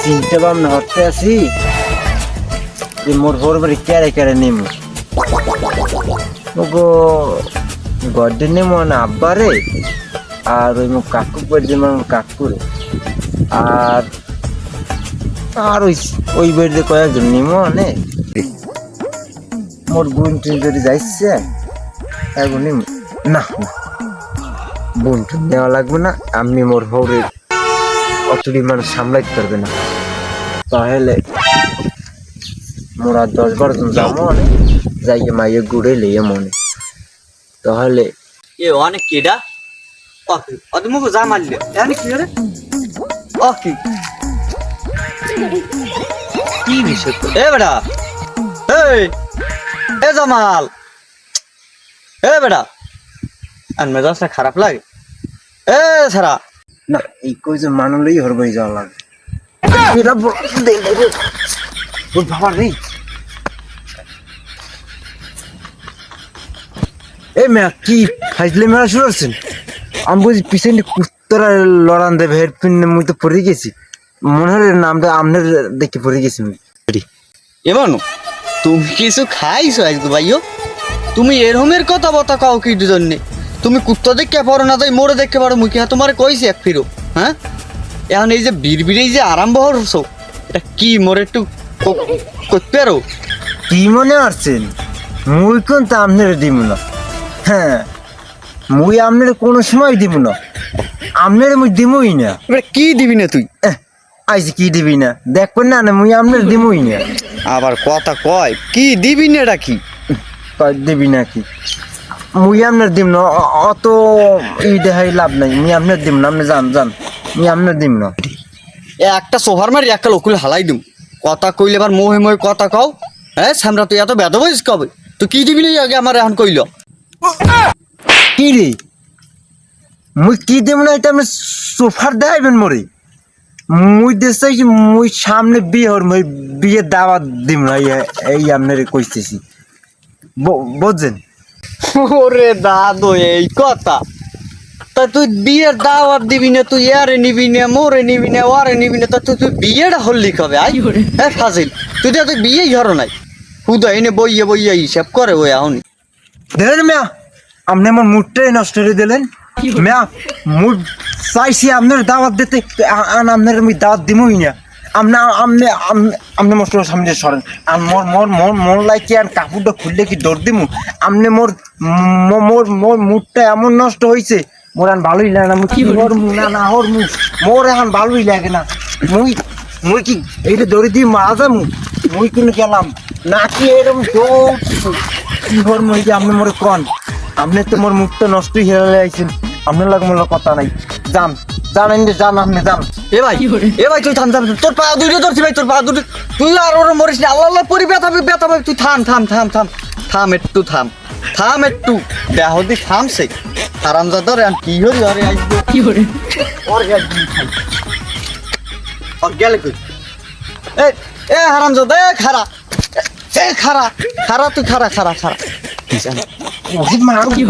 চিন্তা ভাবনা হতে আছি যে মোর ভোর বাড়ি কেড়ে কেড়ে নেমু ওগো গড্ডে নেমু না আব্বারে আর ওই মুখ কাকু বাড়ি যেমন কাকুরে আর আর ওই ওই বাড়িতে কয়েকজন নেমু অনেক মোর বোন টুন যদি যাইছে এখন নেমু না না বোন টুন নেওয়া লাগবে না আমি মোর ভোরের অতটি মানুষ সামলাইতে পারবে না তাহলে মোরা 10-12 জন যাবো অনেক যাইয়ে মাইয়ে ঘুরে লিয়ে মনে তাহলে এ অনেক কেডা ওকে অত মুখ যা মারলে এনে কি রে ওকে কি বিষয় এ বেটা এ জামাল এ বেটা আর মেজাজটা খারাপ লাগে এ সারা না এই কই যে মানুষই হরবাই যাওয়া লাগে এরা দেই রে ও বাবা রে এ মে কি ফাইজলে মেরা শুরু করছেন আমি বুঝি পিছনে কুত্তরা লড়ান দেবে হেড পিন মুই তো পড়ে গেছি মনে হয় নামটা আমনের দেখে পড়ে গেছি এমন তুমি কিছু খাইছো আজকে ভাইও তুমি এরকমের কথা বতা কাও কি জন্যে তুমি কুত্তা দেখতে পারো না তাই মোড়ে দেখতে পারো মুখে তোমার কইছি এক ফিরো হ্যাঁ এখন এই যে বিড়বিড়েই যে আরম্ভ হরছো এটা কি মোর একটু করতে পারো কি মনে করছেন মুই কোন তা আমনের দিব না হ্যাঁ মুই আমনের কোনো সময় দিব না আমনের মুই দিমই না এবার কি দিবি না তুই আইজ কি দিবি না দেখবেন না মুই আমনের দিমই না আবার কথা কয় কি দিবি না এটা কি কয় দিবি না কি মুই আমনের দিম না অত ই দেখাই লাভ নাই মুই আমনের দিম না আপনি জান জান মুই আমনের দিম না একটা সোফার মারি একটা লোকুল হালাই দিম কথা কইলে এবার মোহে মোহে কথা কও হ্যাঁ সামরা তুই এত বেদ বইস কবে তুই কি দিবি না আগে আমার এখন কইল কি রে মুই কি দিব না এটা আপনি সোফার দেখাইবেন মরে মুই দেশে মুই সামনে বিয়ে হর মুই বিয়ে দাওয়াত দিব না এই আপনার কইতেছি বুঝছেন ওরে দাদু এই কথা তা তুই বিয়ের দাওয়াত দিবি না তুই এরে নিবি না মোরে নিবি না ওরে নিবি না তা তুই বিয়েটা হল্লি কবে আই হ্যাঁ ফাজিল তুই তো তুই বিয়েই ধরো নাই হুদা এনে বইয়ে বইয়ে হিসাব করে ওই আহনি দেখেন মিয়া আপনি আমার মুডটাই নষ্ট করে দিলেন মিয়া মুড চাইছি আপনার দাওয়াত দিতে আপনার আমি দাওয়াত দিবই না আপনি মোর সামনে সরেন আর মোর মোর মোর মোর লাইকে আর কাপড়টা খুললে কি দৌড় দিমু আপনি মোর মোর মোর মুডটা এমন নষ্ট হয়েছে মোর এখন ভালোই লাগে না মুই কি হরমু না না হরমু মোর এখন ভালোই লাগে না মুই মুই কি এইটা দৌড়ে দিয়ে মারা যাবো মুই কিন্তু গেলাম নাকি এরকম দৌড় কি হরমু এই যে আপনি মোরে কন আপনি তো মোর মুখটা নষ্টই হয়ে আইছেন আপনার লাগে মোর কথা নাই যান জানেন যে যান আপনি যান এ ভাই তুই থাম থাম তোর পা দুটো ধরছি ভাই তোর পা দুটো তুই আর ওরা মরিস না আল্লাহ আল্লাহ পরি ব্যথা ব্যথা ভাই তুই থাম থাম থাম থাম থাম একটু থাম একটু দেহ দি থামছে হারামজাদা রে কি হরি আরে আইবো কি হরি ওর গেল খাই আর গেল কই এ হারামজাদা খারা তুই খারা মার কি